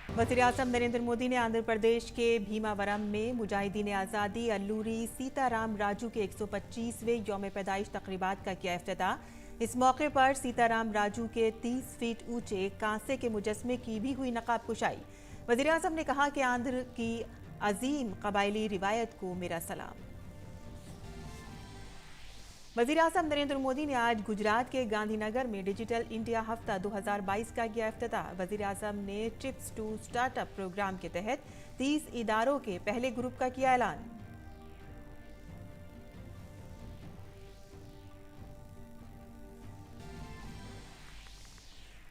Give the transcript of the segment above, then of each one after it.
वज़ीर-ए-आज़म नरेंद्र मोदी ने आंध्र प्रदेश के भीमावरम में मुजाहिदीन आज़ादी अल्लूरी सीताराम राजू के 125वें यौम पैदाइश तक़रीबात का किया इफ्तिताह। इस मौके पर सीताराम राजू के 30 फीट ऊंचे कांसे के मुजस्मे की भी हुई नकाब कुशाई। वज़ीर-ए-आज़म ने कहा कि आंध्र की अजीम कबायली रिवायत को मेरा सलाम। वज़ीर-ए-आज़म नरेंद्र मोदी ने आज गुजरात के गांधीनगर में डिजिटल इंडिया हफ्ता 2022 का किया इफ्तिताह। वज़ीर-ए-आज़म ने टिप्स टू स्टार्टअप प्रोग्राम के तहत 30 इदारों के पहले ग्रुप का किया ऐलान।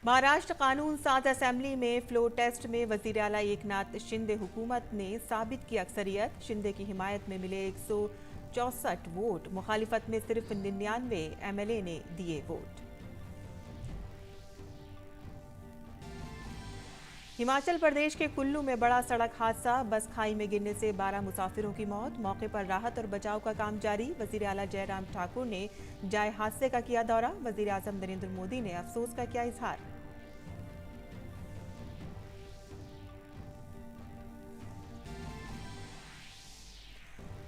महाराष्ट्र कानून साज असेंबली में फ्लोर टेस्ट में वज़ीर आला एकनाथ शिंदे हुकूमत ने साबित की अक्सरियत। शिंदे की हिमायत में मिले 164 वोट, मुखालिफत में सिर्फ 99 एमएलए ने दिए वोट। हिमाचल प्रदेश के कुल्लू में बड़ा सड़क हादसा, बस खाई में गिरने से 12 मुसाफिरों की मौत। मौके पर राहत और बचाव का काम जारी। वज़ीर आला जयराम ठाकुर ने जाए हादसे का किया दौरा। वज़ीर आज़म नरेंद्र मोदी ने अफसोस का किया इजहार।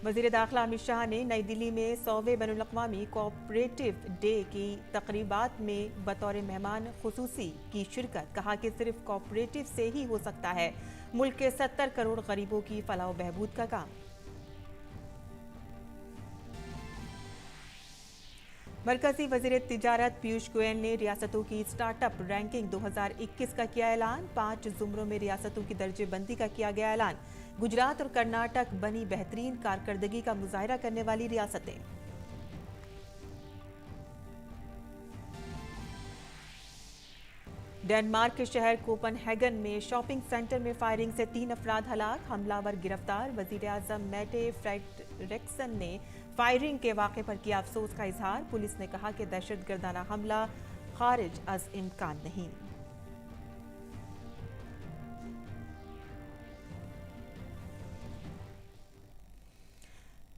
वज़ीर दाखिला अमित शाह ने नई दिल्ली में 100वें बैनुल-अक़वामी कोऑपरेटिव डे की तक़रीबात में बतौर मेहमान खुसूसी की शिरकत। कहा कि सिर्फ कोऑपरेटिव से ही हो सकता है मुल्क के 70 करोड़ गरीबों की फलाह बहबूद का काम। मरकजी वज़ीर तिजारत पीयूष गोयल ने रियासतों की स्टार्टअप रैंकिंग 2021 का किया ऐलान। 5 ज़ुमरों में रियासतों की दर्जेबंदी का किया गया ऐलान। गुजरात और कर्नाटक बनी बेहतरीन कारकर्दगी का मुजाहिरा करने वाली रियासतें। डेनमार्क के शहर कोपनहेगन में शॉपिंग सेंटर में फायरिंग से 3 अफराद हलाक, हमलावर गिरफ्तार। वज़ीर आज़म मेटे फ्रेडरिक्सन ने फायरिंग के वाक़े पर किया अफसोस का इजहार। पुलिस ने कहा कि दहशतगर्दाना हमला खारिज अज इम्कान नहीं।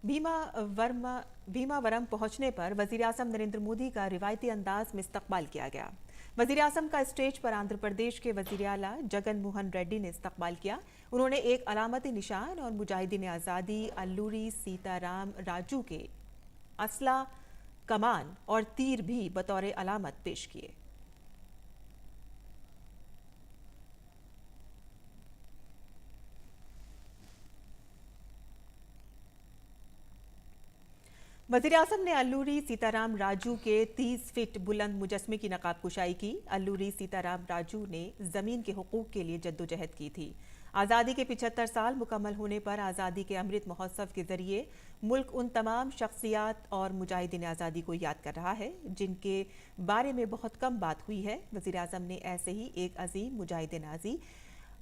भीमावरम पहुंचने पर वज़ीर आज़म नरेंद्र मोदी का रिवायती अंदाज में इस्तकबाल किया गया। वज़ीर आज़म का स्टेज पर आंध्र प्रदेश के वज़ीर आला जगन मोहन रेड्डी ने इस्तकबाल किया। उन्होंने एक अलामती निशान और मुजाहिदीन आज़ादी अल्लूरी सीताराम राजू के असला, कमान और तीर भी बतौर अलामत पेश किए। वज़ीर आज़म ने अल्लूरी सीताराम राजू के 30 फीट बुलंद मुजस्मे की नकाब कुशाई की। अल्लूरी सीताराम राजू ने ज़मीन के हुकूक के लिए जद्दोजहद की थी। आज़ादी के 75 साल मुकम्मल होने पर आज़ादी के अमृत महोत्सव के जरिए मुल्क उन तमाम शख्सियात और मुजाहिदीन आज़ादी को याद कर रहा है जिनके बारे में बहुत कम बात हुई है। वज़ीर आज़म ने ऐसे ही एक अजीम मुजाहिद नाज़ी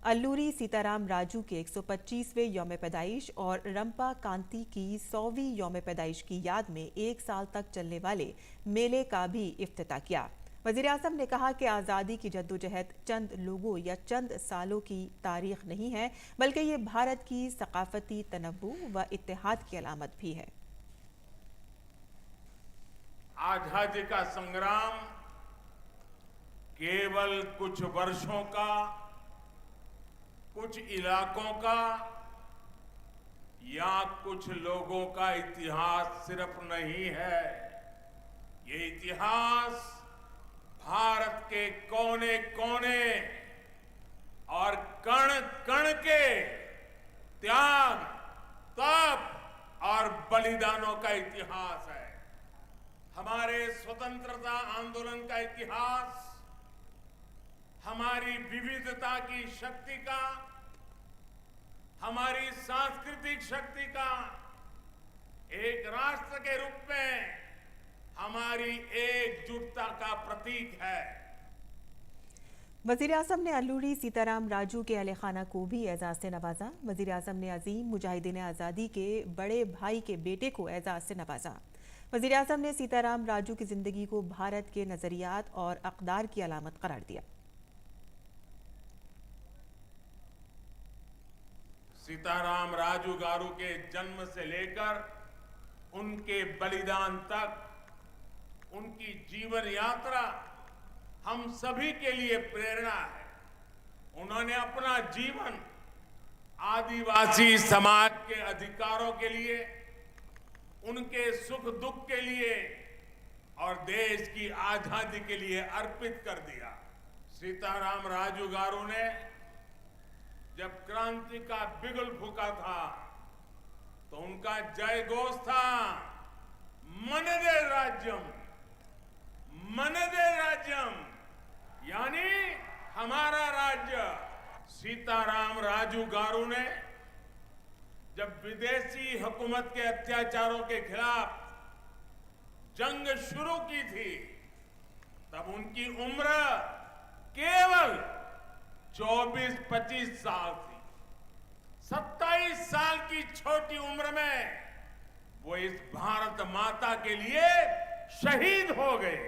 अल्लूरी सीताराम राजू के 125वें यौम पैदाइश और रंपा कांति की 100वीं यौम पैदाइश की याद में 1 साल तक चलने वाले मेले का भी इफ्तिताह किया। वज़ीर आज़म ने कहा कि आज़ादी की जद्दोजहद चंद लोगों या चंद सालों की तारीख नहीं है, बल्कि ये भारत की सकाफती तनव्वु व इत्तेहाद की अलामत भी है। आज़ादी का संग्राम केवल कुछ वर्षों का, कुछ इलाकों का या कुछ लोगों का इतिहास सिर्फ नहीं है। ये इतिहास भारत के कोने कोने और कण कण के त्याग, तप और बलिदानों का इतिहास है। हमारे स्वतंत्रता आंदोलन का इतिहास हमारी विविधता की शक्ति का, हमारी सांस्कृतिक शक्ति का, एक राष्ट्र के रूप में हमारी एकजुटता का प्रतीक है। वज़ीर आज़म ने अल्लूरी सीताराम राजू के अहले खाना को भी एजाज से नवाजा। वज़ीर आज़म ने अजीम मुजाहिदीन आज़ादी के बड़े भाई के बेटे को एजाज से नवाजा। वज़ीर आज़म ने सीताराम राजू की जिंदगी को भारत के नजरियात और अक़दार की अलामत करार दिया। सीताराम राजू गारू के जन्म से लेकर उनके बलिदान तक उनकी जीवन यात्रा हम सभी के लिए प्रेरणा है। उन्होंने उन्होंने अपना जीवन आदिवासी समाज के अधिकारों के लिए, उनके सुख दुख के लिए और देश की आजादी के लिए अर्पित कर दिया। सीताराम राजू गारू ने जब क्रांति का बिगुल फूंका था तो उनका जय घोष था, मनदे राज्यम, मनदे राज्यम, यानी हमारा राज्य। सीताराम राजू गारू ने जब विदेशी हुकूमत के अत्याचारों के खिलाफ जंग शुरू की थी तब उनकी उम्र केवल 24-25 साल थी। 27 साल की छोटी उम्र में वो इस भारत माता के लिए शहीद हो गए।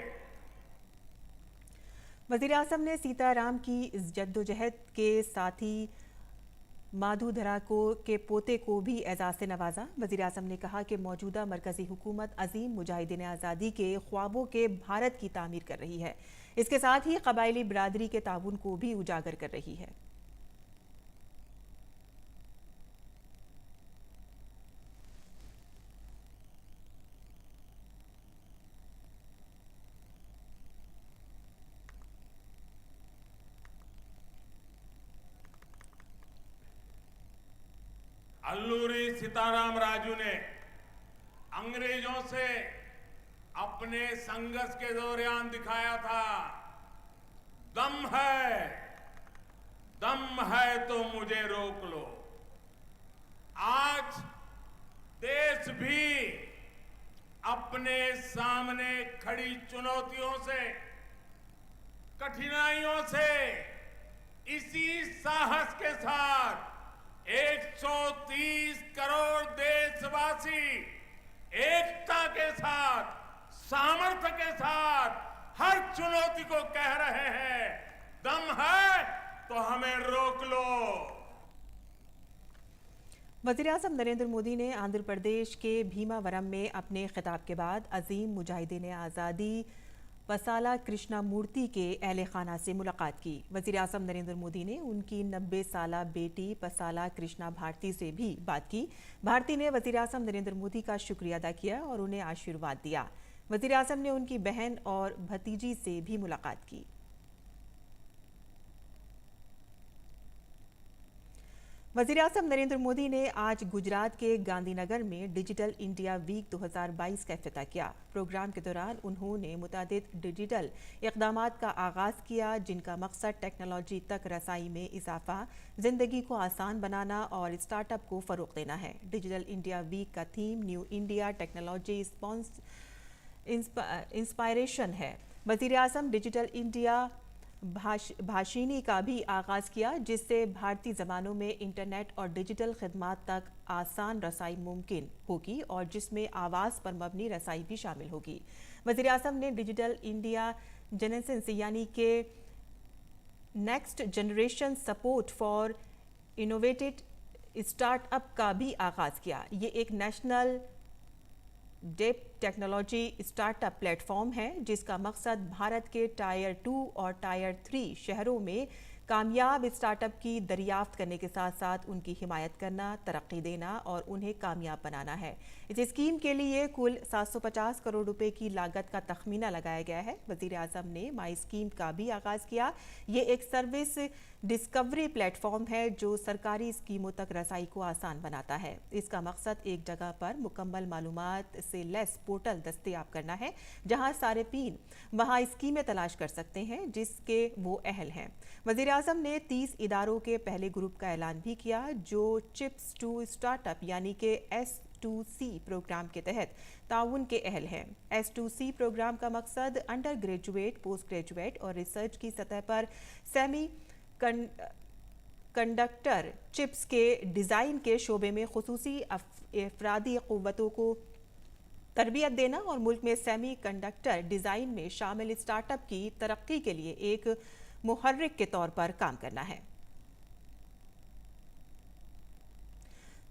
वजीर आज़म ने सीताराम की इस जद्दोजहद के साथ ही माधुधरा के पोते को भी एजाज से नवाजा। वजीर आज़म ने कहा कि मौजूदा मरकजी हुकूमत अजीम मुजाहिदीन आज़ादी के ख्वाबों के भारत की तामीर कर रही है। इसके साथ ही कबायली बिरादरी के ताउन को भी उजागर कर रही है। अल्लूरी सीताराम राजू ने अंग्रेजों से अपने संघर्ष के दौरान दिखाया था, दम है तो मुझे रोक लो। आज देश भी अपने सामने खड़ी चुनौतियों से, कठिनाइयों से इसी साहस के साथ 130 करोड़ देशवासी एकता के साथ, सामर्थ्य के साथ हर चुनौती को कह रहे हैं, दम है तो हमें रोक लो। वज़ीर आज़म नरेंद्र मोदी ने आंध्र प्रदेश के भीमावरम में अपने खिताब के बाद अजीम मुजाहिदीन आज़ादी पसाला कृष्णामूर्ति के अहले खाना से मुलाकात की। वज़ीर आज़म नरेंद्र मोदी ने उनकी 90 साला बेटी पसाला कृष्णा भारती से भी बात की। भारती ने वज़ीर आज़म नरेंद्र मोदी का शुक्रिया अदा किया और उन्हें आशीर्वाद दिया। वज़ीर आज़म ने उनकी बहन और भतीजी से भी मुलाकात की। वज़ीर आज़म नरेंद्र मोदी ने आज गुजरात के गांधीनगर में डिजिटल इंडिया वीक 2022 का इफ्तिताह किया। प्रोग्राम के दौरान उन्होंने मुतादिद डिजिटल इक़दामात का आगाज़ किया, जिनका मकसद टेक्नोलॉजी तक रसाई में इजाफा, ज़िंदगी को आसान बनाना और स्टार्टअप को फ़रोग़ देना है। डिजिटल इंडिया वीक का theme new India technology inspiration है। वज़ीर आज़म डिजिटल इंडिया भाषिनी का भी आगाज़ किया, जिससे भारतीय ज़बानों में इंटरनेट और डिजिटल खदमात तक आसान रसाई मुमकिन होगी और जिसमें आवाज़ पर मबनी रसाई भी शामिल होगी। वज़ीर आज़म ने डिजिटल इंडिया जेनेसिस यानी कि next generation support for innovated startup का भी आगाज़ किया। ये एक national deep technology startup platform है, जिसका मकसद भारत के टायर 2 और टायर 3 शहरों में कामयाब स्टार्टअप की दरियाफ्त करने के साथ साथ उनकी हिमायत करना, तरक्की देना और उन्हें कामयाब बनाना है। इस स्कीम के लिए कुल 750 करोड़ रुपए की लागत का तखमीना लगाया गया है। वज़ीर आज़म ने माई स्कीम का भी आगाज़ किया। ये एक सर्विस डिस्कवरी प्लेटफॉर्म है जो सरकारी स्कीमों तक रसाई को आसान बनाता है। इसका मकसद एक जगह पर मुकम्मल मालूमात से लेस पोर्टल दस्तयाब करना है, जहां सारिफीन वहां स्कीमें तलाश कर सकते हैं जिसके वो अहल हैं। वज़ीर आज़म ने 30 इदारों के पहले ग्रुप का ऐलान भी किया जो चिप्स टू स्टार्टअप यानी कि S2C प्रोग्राम के तहत ताउन के अहल हैं। S2C प्रोग्राम का मकसद अंडर ग्रेजुएट, पोस्ट ग्रेजुएट और रिसर्च की सतह पर सेमी कंडक्टर चिप्स के डिज़ाइन के शोबे में खुसूसी अफरादी क़ुव्वतों को तरबियत देना और मुल्क में सेमी कंडक्टर डिज़ाइन में शामिल स्टार्टअप की तरक्की के लिए एक मुहर्रिक के तौर पर काम करना है।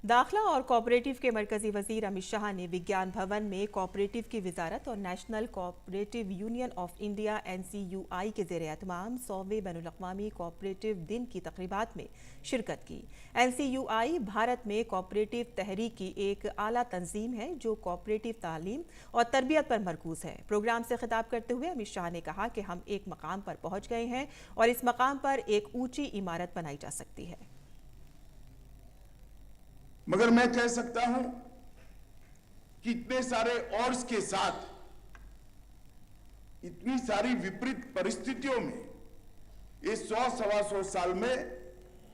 दाखिला और कोऑपरेटिव के मरकजी वजीर अमित शाह ने विज्ञान भवन में कोऑपरेटिव की वजारत और national cooperative union of India NCUI के ज़ेर एहतमाम 100वें बैनुल-अक़वामी कोऑपरेटिव दिन की तक़रीबात में शिरकत की। NCUI भारत में कोऑपरेटिव तहरीक की एक आला तंजीम है जो कोऑपरेटिव तालीम और तरबियत पर मरकूज है। प्रोग्राम से खिताब करते हुए अमित शाह ने कहा कि हम एक मकाम पर पहुँच गए हैं और इस मकाम पर एक ऊँची इमारत बनाई जा सकती है। मगर मैं कह सकता हूं कि इतने सारे ऑड्स के साथ, इतनी सारी विपरीत परिस्थितियों में ये 100-125 साल में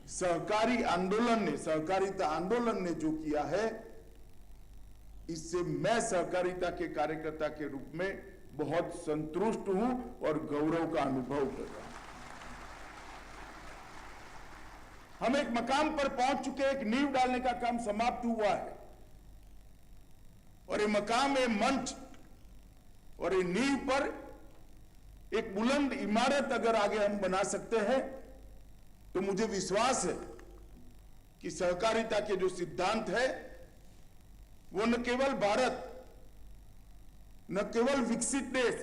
सहकारिता आंदोलन ने जो किया है, इससे मैं सहकारिता के कार्यकर्ता के रूप में बहुत संतुष्ट हूं और गौरव का अनुभव कर रहा हूं। हम एक मकाम पर पहुंच चुके, एक नींव डालने का काम समाप्त हुआ है और ये मकाम, ये मंच और ये नींव पर एक बुलंद इमारत अगर आगे हम बना सकते हैं तो मुझे विश्वास है कि सहकारिता के जो सिद्धांत है वो न केवल भारत, न केवल विकसित देश,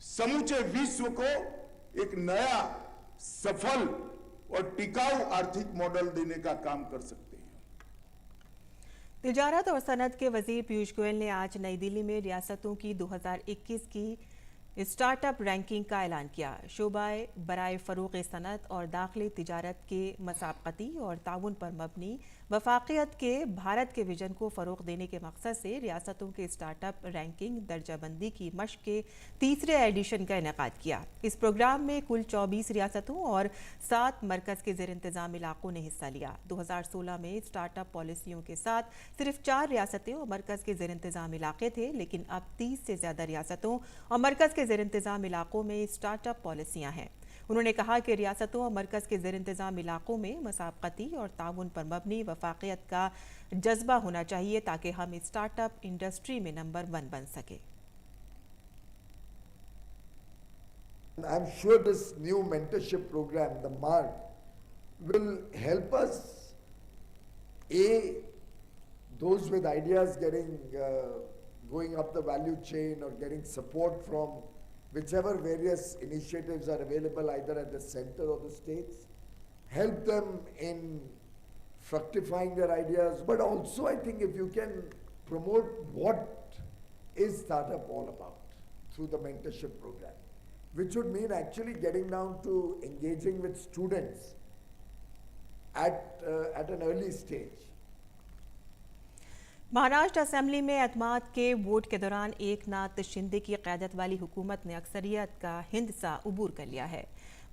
समूचे विश्व को एक नया, सफल और टिकाऊ आर्थिक मॉडल देने का काम कर सकते हैं। तिजारत और सनत के वजीर पीयूष गोयल ने आज नई दिल्ली में रियासतों की 2021 की स्टार्टअप रैंकिंग का ऐलान किया। शोबाए बराए फरोग़ सनत और दाखिली तिजारत के मसाबकती और ताउन पर मबनी वफाकियत के भारत के विजन को फ़रोग़ देने के मकसद से रियासतों के स्टार्टअप रैंकिंग दर्जाबंदी की मश्क के तीसरे एडिशन का इनेकाद किया। इस प्रोग्राम में कुल 24 रियासतों और 7 मरकज़ के ज़ेर इंतज़ाम इलाकों ने हिस्सा लिया। 2016 में स्टार्टअप पॉलिसियों के साथ सिर्फ 4 रियासतें और मरकज़ के ज़ेर इंतज़ाम इलाके थे, लेकिन अब 30 से ज़्यादा रियासतों और मरकज़ के ज़ेर इंतज़ाम इलाकों में स्टार्टअप पॉलिसियाँ हैं। उन्होंने कहा कि रियासतों और मरकज़ के ज़ेर इंतज़ाम इलाकों में मसाबकती और ताउन पर मबनी वफाकियत का जज्बा होना चाहिए ताकि हम स्टार्टअप इंडस्ट्री में नंबर 1 बन सके। I'm sure this new mentorship program, the MART, will help us, those with ideas going up the value chain or getting support from whichever various initiatives are available either at the center or the states, help them in fructifying their ideas. But also I think if you can promote what is startup all about through the mentorship program, which would mean actually getting down to engaging with students at an early stage. Maharashtra assembly में एतमाद के vote के दौरान एकनाथ शिंदे की क़यादत वाली हुकूमत ने अक्सरियत का हिंदसा अबूर कर लिया है।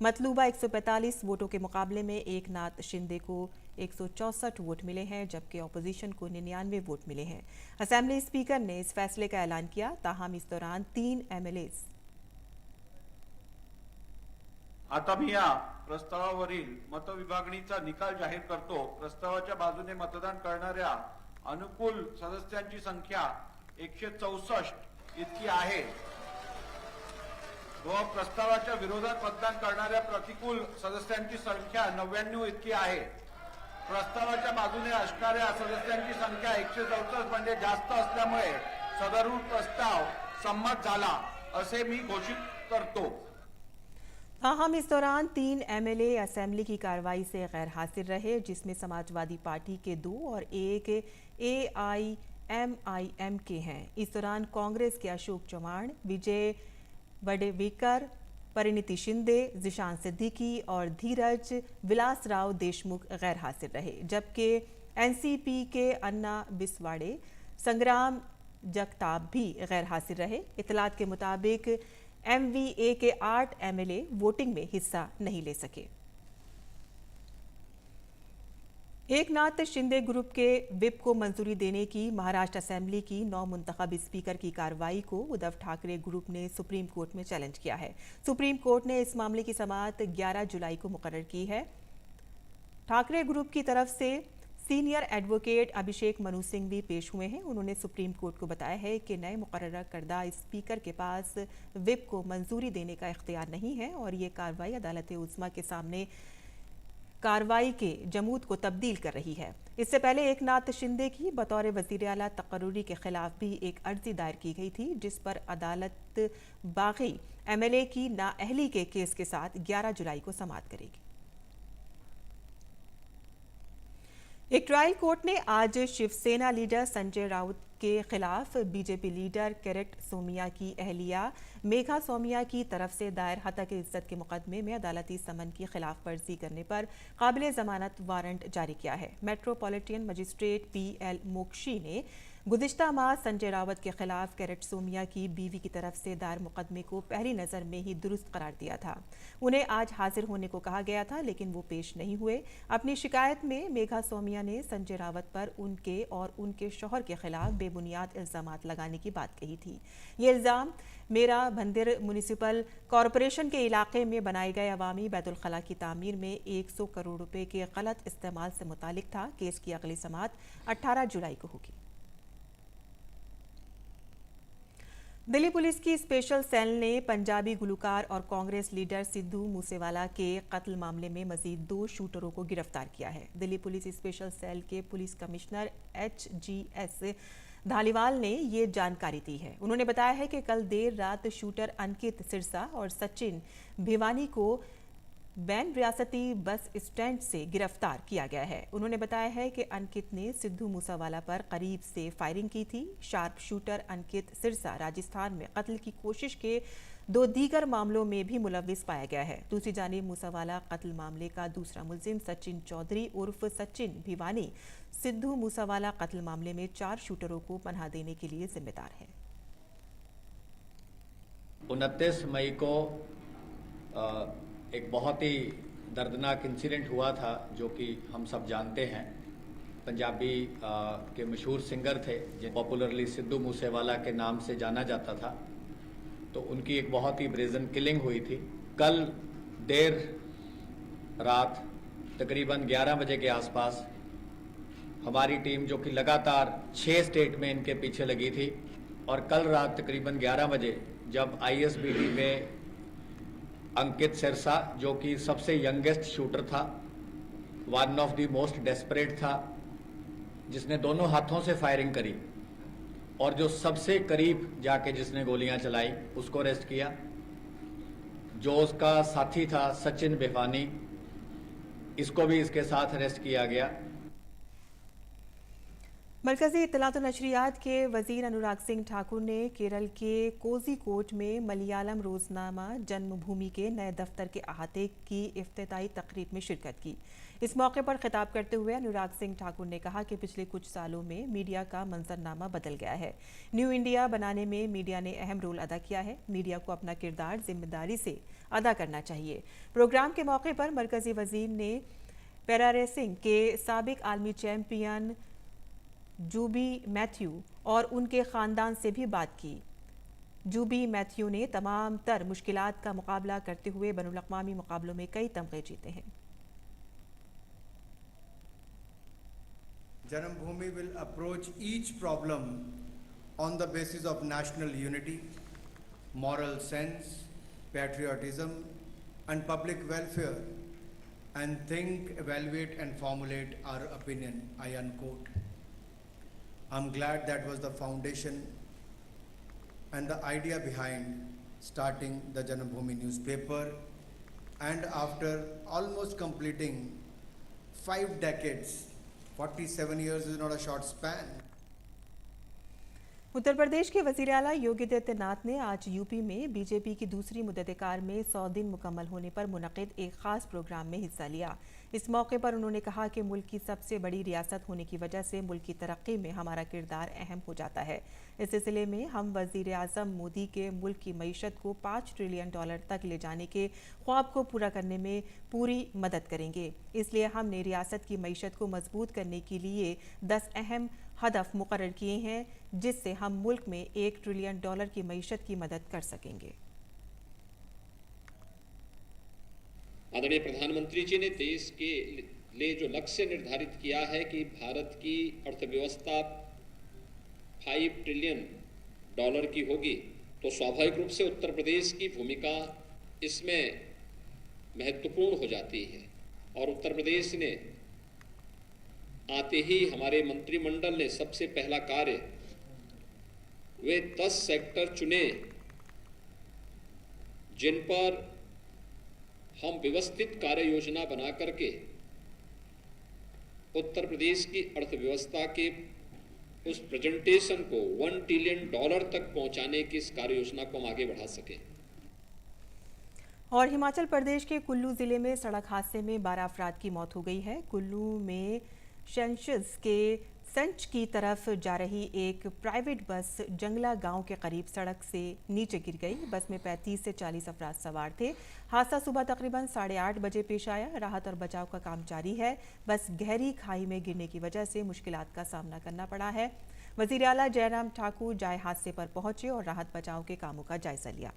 मतलूबा 145 वोटों के मुकाबले में एकनाथ शिंदे को 164 वोट मिले हैं, जबकि अपोजिशन को 99 वोट मिले हैं। असेंबली स्पीकर ने इस फैसले का ऐलान किया, ताहम इस दौरान 3 MLAs आता मी या प्रस्तावावरील मतविभागणीचा निकाल जाहीर करतो। प्रस्तावाच्या बाजूने मतदान करणाऱ्या अनुकूल सदस्यांची संख्या 164 इतकी आहे व प्रस्तावाच्या विरोधात मतदान करणाऱ्या प्रतिकूल सदस्यांची संख्या 99 इतकी आहे। प्रस्तावाच्या बाजूने असणाऱ्या सदस्यांची संख्या 164 म्हणजे जास्त असल्यामुळे सदर प्रस्ताव संमत झाला असे मी घोषित करतो। ताहम इस दौरान 3 MLA असेंबली की कार्रवाई से गैर हाजिर रहे, जिसमें समाजवादी पार्टी के 2 और एक AIMIM के हैं। इस दौरान कांग्रेस के अशोक चव्हाण, विजय वडेवेकर, परिणीति शिंदे, जिशान सिद्दीकी और धीरज विलासराव देशमुख गैर हाजिर रहे, जबकि NCP के अन्ना बिस्वाड़े, संग्राम जगताप भी गैर हाजिर रहे। इतलात के मुताबिक MVA के 8 MLA वोटिंग में हिस्सा नहीं ले सके। एकनाथ शिंदे ग्रुप के विप को मंजूरी देने की महाराष्ट्र असेंबली की 9 मुंतखब स्पीकर की कार्रवाई को उद्धव ठाकरे ग्रुप ने सुप्रीम कोर्ट में चैलेंज किया है। सुप्रीम कोर्ट ने इस मामले की समाअत 11 जुलाई को मुकर्रर की है। ठाकरे ग्रुप की तरफ से सीनियर एडवोकेट अभिषेक मनु सिंह भी पेश हुए हैं। उन्होंने सुप्रीम कोर्ट को बताया है कि नए मुकर्रर करदा स्पीकर के पास विप को मंजूरी देने का इख्तियार नहीं है और ये कार्रवाई अदालत उस्मा के सामने कार्रवाई के जमूद को तब्दील कर रही है। इससे पहले एकनाथ शिंदे की बतौर वजीर आला तकर्रुरी के खिलाफ भी एक अर्जी दायर की गई थी, जिस पर अदालत बागी एमएलए की नाअहली के केस के साथ 11 जुलाई को समाअत करेगी। एक ट्रायल कोर्ट ने आज शिवसेना लीडर संजय राउत के खिलाफ बीजेपी लीडर कैरेट सोमिया की अहलिया मेघा सोमिया की तरफ से दायर हतक इज्जत के मुकदमे में अदालती समन की खिलाफ वर्जी करने पर काबिल जमानत वारंट जारी किया है। मेट्रोपॉलिटन मजिस्ट्रेट PL मोक्षी ने गुज़िश्ता माह संजय रावत के खिलाफ कैरेट सोमिया की बीवी की तरफ से दायर मुकदमे को पहली नज़र में ही दुरुस्त करार दिया था। उन्हें आज हाजिर होने को कहा गया था, लेकिन वो पेश नहीं हुए। अपनी शिकायत में मेघा सोमिया ने संजय रावत पर उनके और उनके शौहर के खिलाफ बेबुनियाद इल्ज़ामात लगाने की बात कही थी। ये इल्ज़ाम मेरा भंदिर म्यूनिसिपल कॉरपोरेशन के इलाके में बनाए गए अवामी बैतुल खला की तामीर में 100 करोड़ रुपए के गलत इस्तेमाल से मुतालिक था। केस की अगली समाअत 18 जुलाई को होगी। दिल्ली पुलिस की स्पेशल सेल ने पंजाबी गुलकार और कांग्रेस लीडर सिद्धू मूसेवाला के कत्ल मामले में मजीद 2 शूटरों को गिरफ्तार किया है। दिल्ली पुलिस स्पेशल सेल के पुलिस कमिश्नर HGS धालीवाल ने ये जानकारी दी है। उन्होंने बताया है कि कल देर रात शूटर अंकित सिरसा और सचिन भिवानी को बैन रियासती बस स्टैंड से गिरफ्तार किया गया है। उन्होंने बताया है कि अंकित ने सिद्धू मूसेवाला पर करीब से फायरिंग की थी। शार्प शूटर अंकित सिरसा राजस्थान में कत्ल की कोशिश के 2 दीगर मामलों में भी मुलव्विस पाया गया है। दूसरी जानिब मूसेवाला कत्ल मामले का दूसरा मुलजिम सचिन चौधरी उर्फ सचिन भिवानी सिद्धू मूसेवाला कत्ल मामले में 4 शूटरों को पनाह देने के लिए जिम्मेदार है। 29 मई को एक बहुत ही दर्दनाक इंसिडेंट हुआ था, जो कि हम सब जानते हैं। पंजाबी के मशहूर सिंगर थे, जिन्हें पॉपुलरली सिद्धू मूसेवाला के नाम से जाना जाता था। तो उनकी एक बहुत ही ब्रेजन किलिंग हुई थी। कल देर रात तकरीबन 11 बजे के आसपास हमारी टीम, जो कि लगातार 6 स्टेट में इनके पीछे लगी थी, और कल रात तकरीबन 11 बजे जब ISBT में अंकित सिरसा, जो कि सबसे यंगेस्ट शूटर था, one of the most desperate था, जिसने दोनों हाथों से फायरिंग करी, और जो सबसे करीब जाके जिसने गोलियां चलाई उसको अरेस्ट किया। जो उसका साथी था सचिन भिवानी, इसको भी इसके साथ अरेस्ट किया गया। मरकजी इत्तलात और नशरियात के वजीर अनुराग सिंह ठाकुर ने केरल के कोझिकोड में मलयालम रोजनामा जन्मभूमि के नए दफ्तर के अहाते की इफ्तिताई तकरीब में शिरकत की। इस मौके पर खिताब करते हुए अनुराग सिंह ठाकुर ने कहा कि पिछले कुछ सालों में मीडिया का मंजरनामा बदल गया है। न्यू इंडिया बनाने में मीडिया ने अहम रोल अदा किया है। मीडिया को अपना किरदार जिम्मेदारी से अदा करना चाहिए। प्रोग्राम के मौके पर मरकजी वजीर ने पैरा रेसिंग के साबिक आलमी चैंपियन जूबी मैथ्यू और उनके ख़ानदान से भी बात की। जूबी मैथ्यू ने तमाम तर मुश्किलात का मुकाबला करते हुए बैनुल-अक़वामी मुकाबलों में कई तमगे जीते हैं। Janambhoomi will approach each problem on the basis of national unity, moral sense, patriotism and public welfare, and think, evaluate and formulate our opinion, I unquote. I'm glad that was the foundation and the idea behind starting the Janambhoomi newspaper, and after almost completing 5 decades, 47 years is not a short span. Uttar Pradesh के वजीर आला योगी आदित्यनाथ ने आज UP में BJP की दूसरी मुद्दत-ए-कार में 100 दिन मुकम्मल होने पर मुनक़िद एक खास प्रोग्राम में हिस्सा लिया। इस मौके पर उन्होंने कहा कि मुल्क की सबसे बड़ी रियासत होने की वजह से मुल्क की तरक्की में हमारा किरदार अहम हो जाता है। इस सिलसिले में हम वजीर आज़म मोदी के मुल्क की मईशत को $5 ट्रिलियन तक ले जाने के ख्वाब को पूरा करने में पूरी मदद करेंगे। इसलिए हमने रियासत की मईशत को मजबूत करने के लिए 10 अहम हदफ मुकर्रर किए हैं, जिससे हम मुल्क में $1 ट्रिलियन की मईशत की मदद कर सकेंगे। आदरणीय प्रधानमंत्री जी ने देश के लिए जो लक्ष्य निर्धारित किया है कि भारत की अर्थव्यवस्था $5 ट्रिलियन की होगी, तो स्वाभाविक रूप से उत्तर प्रदेश की भूमिका इसमें महत्वपूर्ण हो जाती है। और उत्तर प्रदेश ने आते ही हमारे मंत्रिमंडल ने सबसे पहला कार्य वे 10 सेक्टर चुने जिन पर हम व्यवस्थित कार्य योजना बना करके उत्तर प्रदेश की अर्थव्यवस्था के उस प्रेजेंटेशन को $1 ट्रिलियन तक पहुंचाने की इस कार्य योजना को हम आगे बढ़ा सके। और हिमाचल प्रदेश के कुल्लू जिले में सड़क हादसे में 12 अफराद की मौत हो गई है। कुल्लू में शेंशज के संच की तरफ जा रही एक प्राइवेट बस जंगला गांव के करीब सड़क से नीचे गिर गई। बस में 35 से 40 अफराद सवार थे। हादसा सुबह तकरीबन 8:30 बजे पेश आया। राहत और बचाव का काम जारी है। बस गहरी खाई में गिरने की वजह से मुश्किलात का सामना करना पड़ा है। वजीर आला जयराम ठाकुर जाए हादसे पर पहुंचे और राहत बचाव के कामों का जायजा लिया।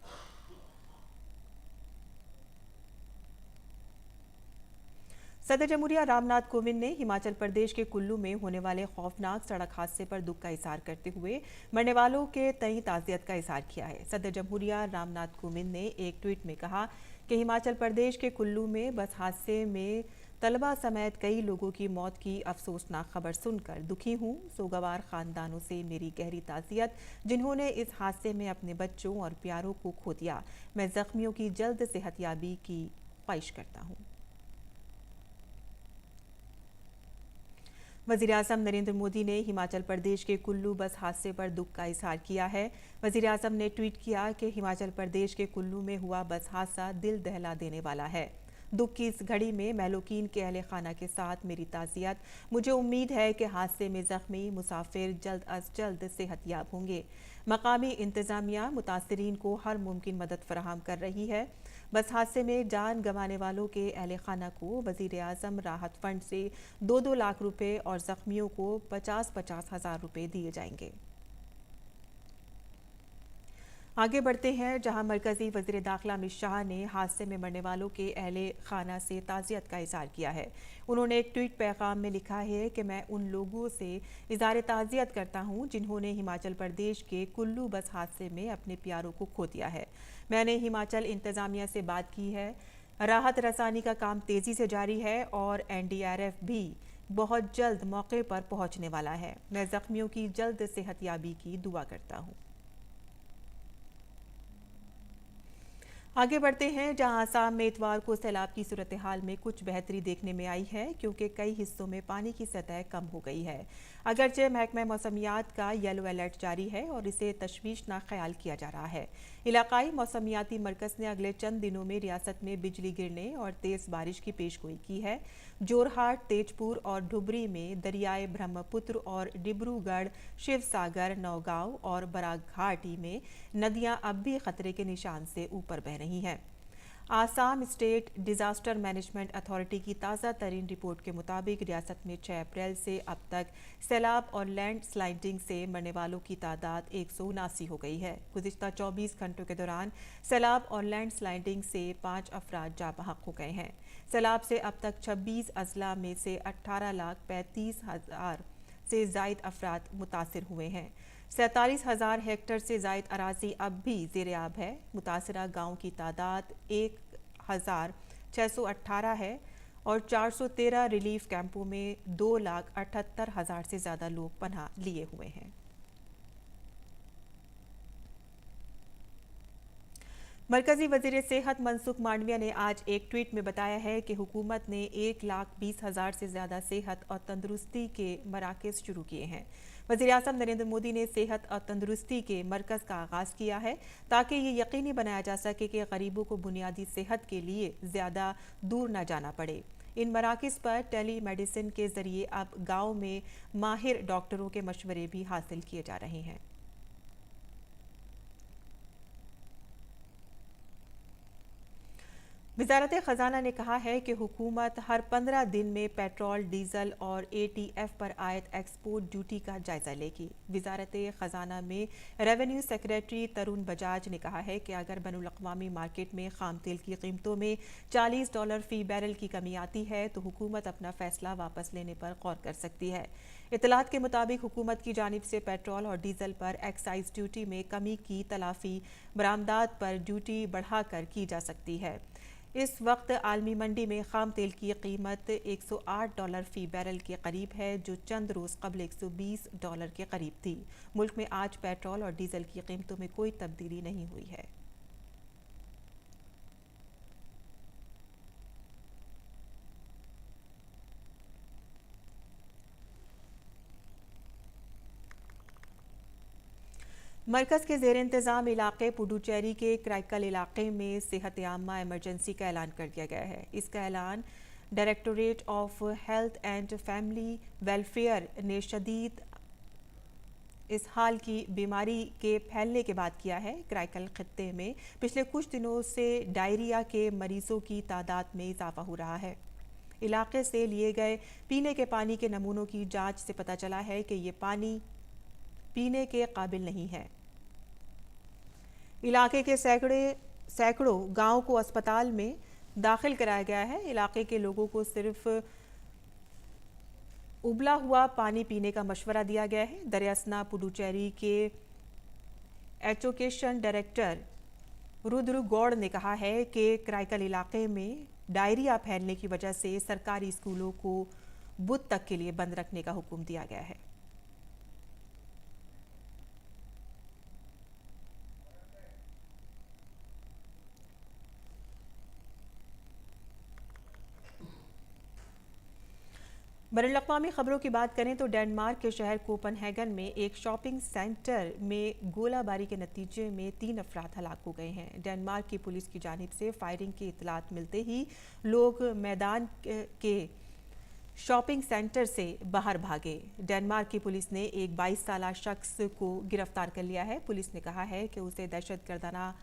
सदर जमहूरिया रामनाथ कोविंद ने हिमाचल प्रदेश के कुल्लू में होने वाले खौफनाक सड़क हादसे पर दुख का इजहार करते हुए मरने वालों के तई ताज़ियत का इजहार किया है। सदर जमहूरिया रामनाथ कोविंद ने एक ट्वीट में कहा कि हिमाचल प्रदेश के कुल्लू में बस हादसे में तलबा समेत कई लोगों की मौत की अफसोसनाक खबर सुनकर दुखी हूँ। सोगवार खानदानों से मेरी गहरी ताज़ियत जिन्होंने इस हादसे में अपने बच्चों और प्यारों को खो दिया। मैं जख्मियों की जल्द सेहतयाबी की ख्वाहिश करता हूँ। वज़ीर-ए-आज़म नरेंद्र मोदी ने हिमाचल प्रदेश के कुल्लू बस हादसे पर दुख का इजहार किया है। वज़ीर-ए-आज़म ने ट्वीट किया कि हिमाचल प्रदेश के कुल्लू में हुआ बस हादसा दिल दहला देने वाला है। दुख की इस घड़ी में महलूकीन के अहले खाना के साथ मेरी ताज़ियत। मुझे उम्मीद है कि हादसे में ज़ख्मी मुसाफिर जल्द अज जल्द सेहतयाब होंगे। मकामी इंतज़ामिया मुतासरीन को हर मुमकिन मदद फराहम कर रही है। बस हादसे में जान गंवाने वालों के अहले खाना को वज़ीर-ए-आज़म राहत फंड से 2-2 लाख रुपए और ज़ख्मियों को 50-50 हज़ार रुपए दिए जाएंगे। आगे बढ़ते हैं, जहां मरकजी वज़ीर दाखिला अमित शाह ने हादसे में मरने वालों के अहले खाना से ताज़ियत का इजहार किया है। उन्होंने एक ट्वीट पैगाम में लिखा है कि मैं उन लोगों से इज़हार ताज़ियत करता हूं जिन्होंने हिमाचल प्रदेश के कुल्लू बस हादसे में अपने प्यारों को खो दिया है। मैंने हिमाचल इंतज़ामिया से बात की है। राहत रसानी का काम तेज़ी से जारी है और NDRF भी बहुत जल्द मौके पर पहुंचने वाला है। मैं ज़ख्मियों की जल्द सेहतयाबी की दुआ करता हूं। आगे बढ़ते हैं, जहां आसाम में इतवार को सैलाब की सूरत हाल में कुछ बेहतरी देखने में आई है क्योंकि कई हिस्सों में पानी की सतह कम हो गई है। अगरचे महकमा मौसमियात का येलो अलर्ट जारी है और इसे तशवीशनाक ख्याल किया जा रहा है। इलाकाई मौसमियाती मरकज़ ने अगले चंद दिनों में रियासत में बिजली गिरने और तेज़ बारिश की पेशगोई की है। जोरहाट, तेजपुर और ढुबरी में दरियाए ब्रह्मपुत्र और डिब्रूगढ़, शिवसागर, नौगांव और बराघाटी में नदियां अब भी खतरे के निशान से ऊपर बह रही हैं। Assam state disaster management authority की ताज़ा तरीन रिपोर्ट के मुताबिक रियासत में 6 अप्रैल से अब तक सैलाब और लैंड स्लाइडिंग से मरने वालों की तादाद 179 हो गई है। गुज़िश्ता 24 घंटों के दौरान सैलाब और लैंड स्लाइडिंग से 5 अफराद जाँ बहक हो गए हैं। सैलाब से अब तक 26 अजला में से 18,35,000 से ज़ायद अफराद मुतासिर हुए हैं। 47,000 हेक्टेयर से ज़ायद अराजी अब भी ज़ेर-ए-आब है। मुतासरा गाँव की तादाद 1,618 है और 413 रिलीफ कैंपों में 2,78,000 से ज़्यादा लोग पनाह लिए हुए हैं। मरकजी वज़ीर सेहत मनसुख मांडविया ने आज एक ट्वीट में बताया है कि हुकूमत ने 1,20,000 से ज़्यादा सेहत और तंदुरुस्ती के मराकज़ शुरू किए हैं। वज़ीर-ए-आज़म नरेंद्र मोदी ने सेहत और तंदुरुस्ती के मरकज़ का आगाज़ किया है ताकि ये यकीनी बनाया जा सके कि गरीबों को बुनियादी सेहत के लिए ज़्यादा दूर न जाना पड़े। इन मराकज़ पर टेली मेडिसिन के ज़रिए अब गाँव में माहिर डॉक्टरों के मशवरे भी हासिल किए जा रहे हैं। वज़ारत ख़जाना ने कहा है कि हुकूमत हर 15 दिन में पेट्रोल, डीजल और ATF पर आयद एक्सपोर्ट ड्यूटी का जायज़ा लेगी। वज़ारत ख़जाना में रेवेन्यू सेक्रेटरी तरुण बजाज ने कहा है कि अगर बैनुल-अक़वामी मार्केट में खाम तेल की कीमतों में $40 फ़ी बैरल की कमी आती है तो हुकूमत अपना फ़ैसला वापस लेने पर गौर कर सकती है। इत्तलात के मुताबिक हुकूमत की जानिब से पेट्रोल और डीजल पर एक्साइज ड्यूटी में कमी की तलाफ़ी बरामदात पर ड्यूटी बढ़ाकर की जा सकती है। इस वक्त आलमी मंडी में खाम तेल की कीमत $108 फी बैरल के करीब है, जो चंद रोज़ कबल $120 के करीब थी। मुल्क में आज पेट्रोल और डीजल की कीमतों में कोई तब्दीली नहीं हुई है। मरकज़ के ज़ेर इंतज़ाम इलाके पुडुचेरी के क्राइकल इलाके में सेहत आमा इमरजेंसी का ऐलान कर दिया गया है। इसका ऐलान directorate of health and family welfare ने शदीद इस हाल की बीमारी के फैलने के बाद किया है। क्राइकल खित्ते में पिछले कुछ दिनों से डायरिया के मरीजों की तादाद में इजाफा हो रहा है। इलाके से लिए गए पीने के पानी के नमूनों की जांच से पता चला है कि ये पानी पीने के काबिल नहीं है। इलाके के सैकड़ों गांव को अस्पताल में दाखिल कराया गया है। इलाके के लोगों को सिर्फ उबला हुआ पानी पीने का मशवरा दिया गया है। दरियासना पुडुचेरी के एजुकेशन डायरेक्टर रुद्र गौड़ ने कहा है कि क्राइकल इलाके में डायरिया फैलने की वजह से सरकारी स्कूलों को बुध तक के लिए बंद रखने का हुक्म दिया गया है। बैनुल-अक़वामी खबरों की बात करें तो डेनमार्क के शहर कोपनहेगन में एक शॉपिंग सेंटर में गोलाबारी के नतीजे में 3 अफराद हलाक हो गए हैं। डेनमार्क की पुलिस की जानिब से फायरिंग की इतलात मिलते ही लोग मैदान के शॉपिंग सेंटर से बाहर भागे। डेनमार्क की पुलिस ने एक 22 साला शख्स को गिरफ्तार कर लिया है। पुलिस ने कहा है कि उसे दहशतगर्दाना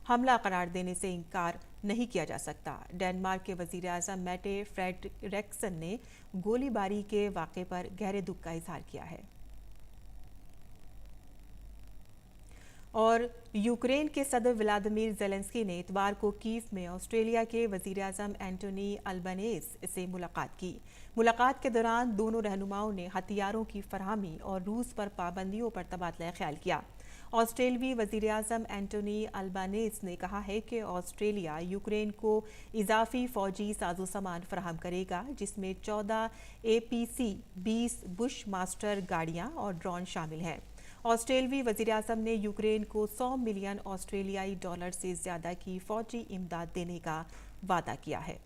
हमला करार देने से इनकार नहीं किया जा सकता। डेनमार्क के वजीर आज़म मैटे फ्रेडरिक्सन ने गोलीबारी के वाक़े पर गहरे दुख का इजहार किया है। और यूक्रेन के सदर व्लादिमीर ज़ेलेंस्की ने इतवार को कीव में ऑस्ट्रेलिया के वजीर आज़म एंटोनी अल्बनेज़ से मुलाकात की। मुलाकात के दौरान दोनों रहनुमाओं ने हथियारों की फराहमी और रूस पर पाबंदियों पर तबादला ख्याल किया। ऑस्ट्रेलवी वजीर आज़म एंटोनी अल्बानेज़ ने कहा है कि ऑस्ट्रेलिया यूक्रेन को इजाफी फौजी साजो सामान फराहम करेगा, जिसमें 14 APC 20 बुश मास्टर गाड़ियां और ड्रोन शामिल हैं। ऑस्ट्रेलवी वजीर आज़म ने यूक्रेन को $100 मिलियन ऑस्ट्रेलियाई डॉलर से ज़्यादा की फौजी इमदाद देने का वादा किया है।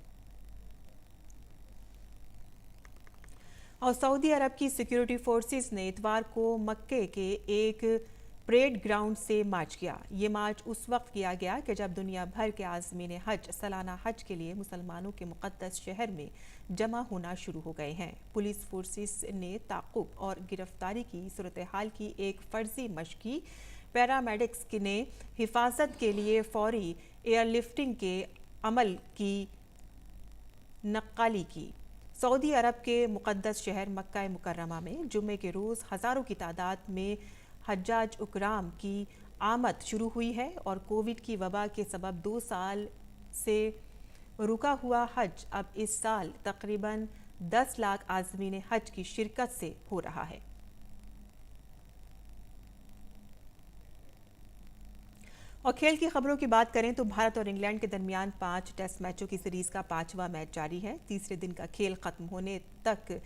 और सऊदी अरब की सिक्योरिटी फोर्सेस ने इतवार को मक्के के एक परेड ग्राउंड से मार्च किया। ये मार्च उस वक्त किया गया कि जब दुनिया भर के आज़मीन हज सालाना हज के लिए मुसलमानों के मुक़द्दस शहर में जमा होना शुरू हो गए हैं। पुलिस फोर्सेस ने ताक़ुब और गिरफ्तारी की सूरत हाल की एक फ़र्ज़ी मशक़ की। पैरामेडिक्स ने हिफाजत के लिए फौरी एयरलिफ्टिंग के अमल की नक़्क़ाली की। सऊदी अरब के मुक़द्दस शहर मक्का मुकर्रमा में जुम्मे के रोज़ हज़ारों की तादाद में हज्जाज उकराम की आमद शुरू हुई है और कोविड की वबा के सबब 2 साल से रुका हुआ हज अब इस साल तकरीबन 10 लाख आज़मीन हज की शिरकत से हो रहा है। और खेल की खबरों की बात करें तो भारत और इंग्लैंड के दरमियान 5 टेस्ट मैचों की सीरीज का 5वां मैच जारी है। तीसरे दिन का खेल खत्म होने तक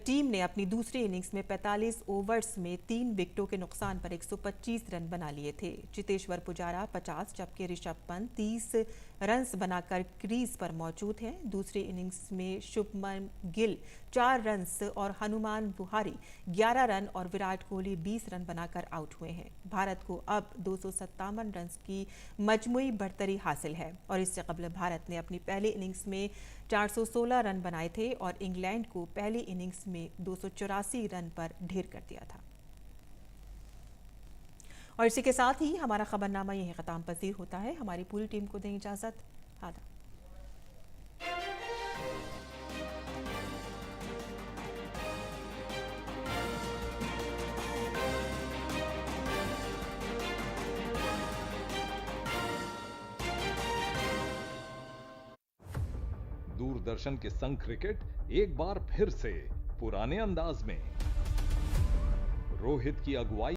टीम ने अपनी दूसरी इनिंग्स में 45 ओवर्स में 3 विकेटों के नुकसान पर 125 रन बना लिए थे। चितेश्वर पुजारा 50 जबकि ऋषभ पंत 30 रन्स बनाकर क्रीज पर मौजूद हैं। दूसरी इनिंग्स में शुभमन गिल 4 रन्स और हनुमान बुहारी 11 रन और विराट कोहली 20 रन बनाकर आउट हुए हैं। भारत को अब 257 रन की मजमूई बढ़तरी हासिल है और इससे कबल भारत ने अपनी पहली इनिंग्स में 416 रन बनाए थे और इंग्लैंड को पहली इनिंग्स में 284 रन पर ढेर कर दिया था। और इसी के साथ ही हमारा खबरनामा यहीं ख़त्म पसीर होता है। हमारी पूरी टीम को दें इजाज़त। आदाब। दूरदर्शन के संग क्रिकेट एक बार फिर से पुराने अंदाज में रोहित की अगुवाई